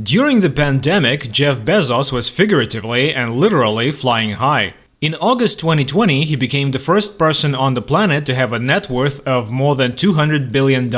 During the pandemic, Jeff Bezos was figuratively and literally flying high. In August 2020, he became the first person on the planet to have a net worth of more than $200 billion.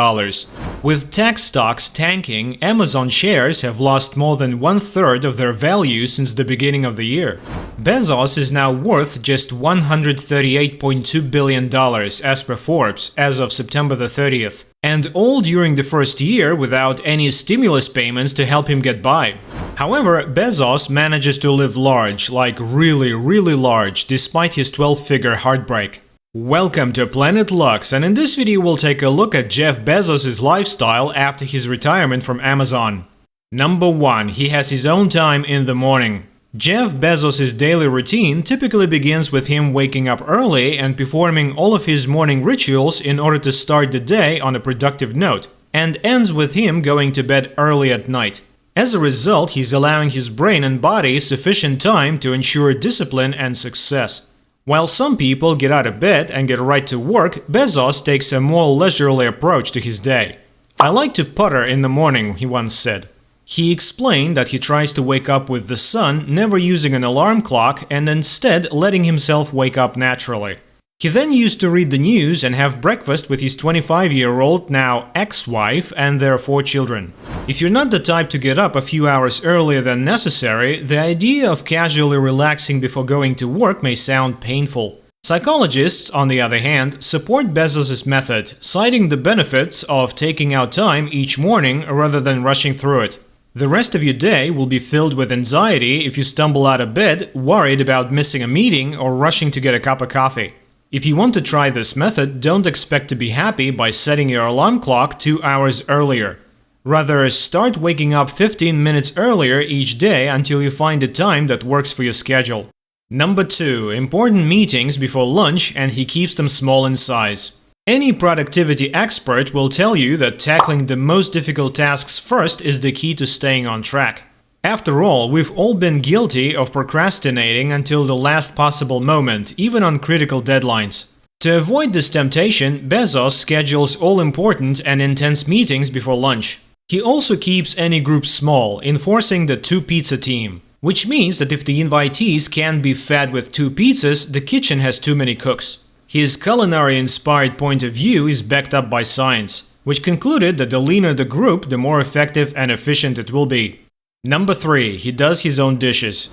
With tech stocks tanking, Amazon shares have lost more than one-third of their value since the beginning of the year. Bezos is now worth just $138.2 billion as per Forbes as of September the 30th. And all during the first year without any stimulus payments to help him get by. However, Bezos manages to live large, like really large, despite his 12-figure heartbreak. Welcome to Planet Lux, and in this video we'll take a look at Jeff Bezos' lifestyle after his retirement from Amazon. Number 1. He has his own time in the morning. Jeff Bezos' daily routine typically begins with him waking up early and performing all of his morning rituals in order to start the day on a productive note, and ends with him going to bed early at night. As a result, he's allowing his brain and body sufficient time to ensure discipline and success. While some people get out of bed and get right to work, Bezos takes a more leisurely approach to his day. "I like to putter in the morning," he once said. He explained that he tries to wake up with the sun, never using an alarm clock, and instead letting himself wake up naturally. He then used to read the news and have breakfast with his 25-year-old, now ex-wife, and their 4 children. If you're not the type to get up a few hours earlier than necessary, the idea of casually relaxing before going to work may sound painful. Psychologists, on the other hand, support Bezos' method, citing the benefits of taking out time each morning rather than rushing through it. The rest of your day will be filled with anxiety if you stumble out of bed, worried about missing a meeting or rushing to get a cup of coffee. If you want to try this method, don't expect to be happy by setting your alarm clock 2 hours earlier. Rather, start waking up 15 minutes earlier each day until you find a time that works for your schedule. Number 2. Important meetings before lunch, and he keeps them small in size. Any productivity expert will tell you that tackling the most difficult tasks first is the key to staying on track. After all, we've all been guilty of procrastinating until the last possible moment, even on critical deadlines. To avoid this temptation, Bezos schedules all-important and intense meetings before lunch. He also keeps any group small, enforcing the 2-pizza team, which means that if the invitees can't be fed with 2 pizzas, the kitchen has too many cooks. His culinary-inspired point of view is backed up by science, which concluded that the leaner the group, the more effective and efficient it will be. Number 3. He does his own dishes.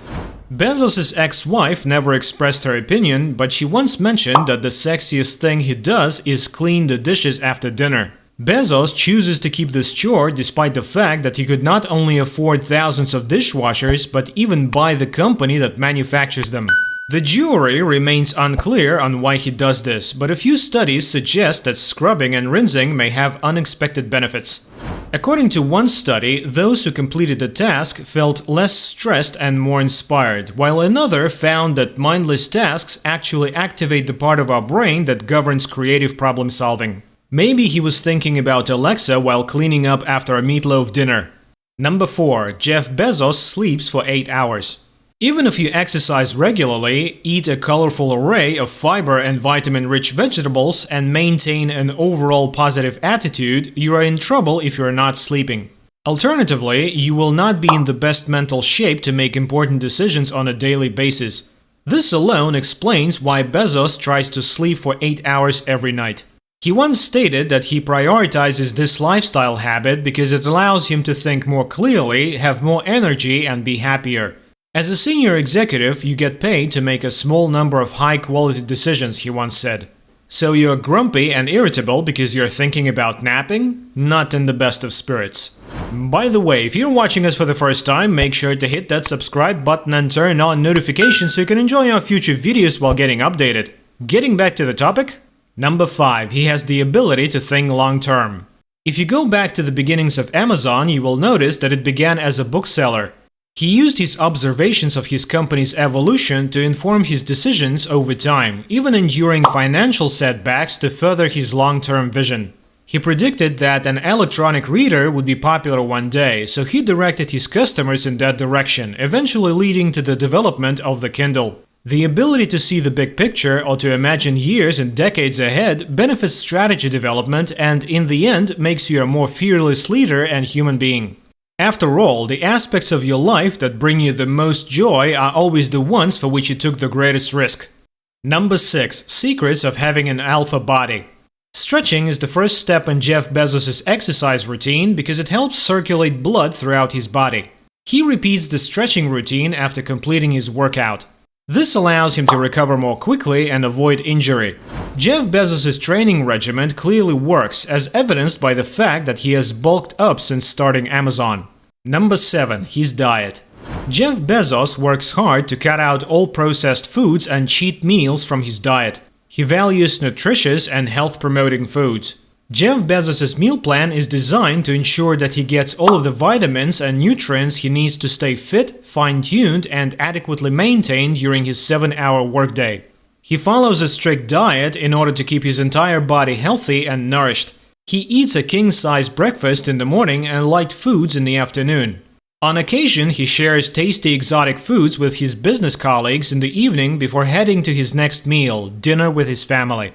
Bezos' ex-wife never expressed her opinion, but she once mentioned that the sexiest thing he does is clean the dishes after dinner. Bezos chooses to keep this chore despite the fact that he could not only afford thousands of dishwashers, but even buy the company that manufactures them. The jury remains unclear on why he does this, but a few studies suggest that scrubbing and rinsing may have unexpected benefits. According to one study, those who completed the task felt less stressed and more inspired, while another found that mindless tasks actually activate the part of our brain that governs creative problem solving. Maybe he was thinking about Alexa while cleaning up after a meatloaf dinner. Number 4. Jeff Bezos sleeps for 8 hours. Even if you exercise regularly, eat a colorful array of fiber and vitamin-rich vegetables, and maintain an overall positive attitude, you are in trouble if you are not sleeping. Alternatively, you will not be in the best mental shape to make important decisions on a daily basis. This alone explains why Bezos tries to sleep for 8 hours every night. He once stated that he prioritizes this lifestyle habit because it allows him to think more clearly, have more energy, and be happier. As a senior executive, you get paid to make a small number of high-quality decisions, he once said. So you're grumpy and irritable because you're thinking about napping? Not in the best of spirits. By the way, if you're watching us for the first time, make sure to hit that subscribe button and turn on notifications so you can enjoy our future videos while getting updated. Getting back to the topic? Number 5. He has the ability to think long-term. If you go back to the beginnings of Amazon, you will notice that it began as a bookseller. He used his observations of his company's evolution to inform his decisions over time, even enduring financial setbacks to further his long-term vision. He predicted that an electronic reader would be popular one day, so he directed his customers in that direction, eventually leading to the development of the Kindle. The ability to see the big picture or to imagine years and decades ahead benefits strategy development and, in the end, makes you a more fearless leader and human being. After all, the aspects of your life that bring you the most joy are always the ones for which you took the greatest risk. Number 6. Secrets of having an alpha body. Stretching is the first step in Jeff Bezos' exercise routine because it helps circulate blood throughout his body. He repeats the stretching routine after completing his workout. This allows him to recover more quickly and avoid injury. Jeff Bezos' training regimen clearly works, as evidenced by the fact that he has bulked up since starting Amazon. Number 7. His diet. Jeff Bezos works hard to cut out all processed foods and cheat meals from his diet. He values nutritious and health-promoting foods. Jeff Bezos' meal plan is designed to ensure that he gets all of the vitamins and nutrients he needs to stay fit, fine-tuned, and adequately maintained during his 7-hour workday. He follows a strict diet in order to keep his entire body healthy and nourished. He eats a king-size breakfast in the morning and light foods in the afternoon. On occasion, he shares tasty exotic foods with his business colleagues in the evening before heading to his next meal, dinner with his family.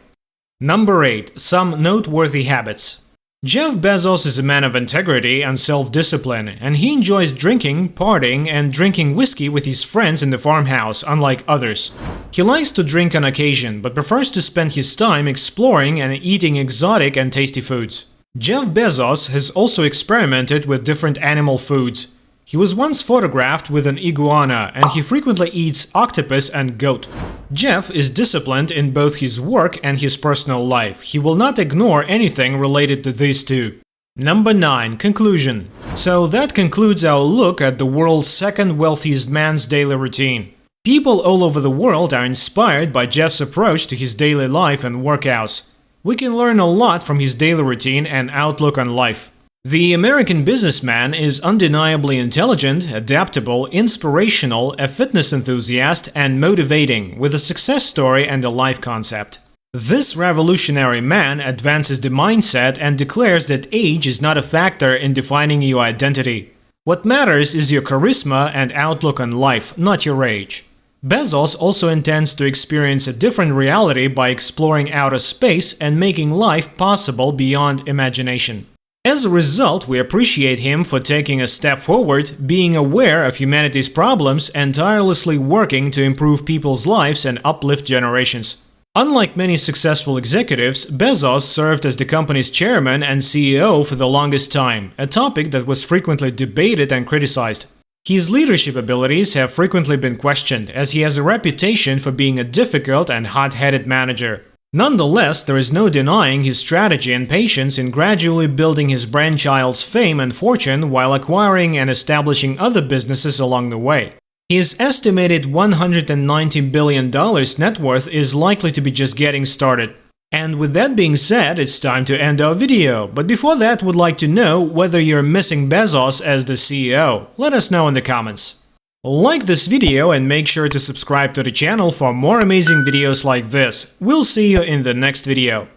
Number 8. Some noteworthy habits. Jeff Bezos is a man of integrity and self-discipline, and he enjoys drinking, partying, and drinking whiskey with his friends in the farmhouse, unlike others. He likes to drink on occasion, but prefers to spend his time exploring and eating exotic and tasty foods. Jeff Bezos has also experimented with different animal foods. He was once photographed with an iguana, and he frequently eats octopus and goat. Jeff is disciplined in both his work and his personal life. He will not ignore anything related to these two. Number 9. Conclusion. So that concludes our look at the world's second wealthiest man's daily routine. People all over the world are inspired by Jeff's approach to his daily life and workouts. We can learn a lot from his daily routine and outlook on life. The American businessman is undeniably intelligent, adaptable, inspirational, a fitness enthusiast, and motivating, with a success story and a life concept. This revolutionary man advances the mindset and declares that age is not a factor in defining your identity. What matters is your charisma and outlook on life, not your age. Bezos also intends to experience a different reality by exploring outer space and making life possible beyond imagination. As a result, we appreciate him for taking a step forward, being aware of humanity's problems, and tirelessly working to improve people's lives and uplift generations. Unlike many successful executives, Bezos served as the company's chairman and CEO for the longest time, a topic that was frequently debated and criticized. His leadership abilities have frequently been questioned, as he has a reputation for being a difficult and hot-headed manager. Nonetheless, there is no denying his strategy and patience in gradually building his brainchild's fame and fortune while acquiring and establishing other businesses along the way. His estimated $190 billion net worth is likely to be just getting started. And with that being said, it's time to end our video. But before that, we'd like to know whether you're missing Bezos as the CEO. Let us know in the comments. Like this video and make sure to subscribe to the channel for more amazing videos like this. We'll see you in the next video.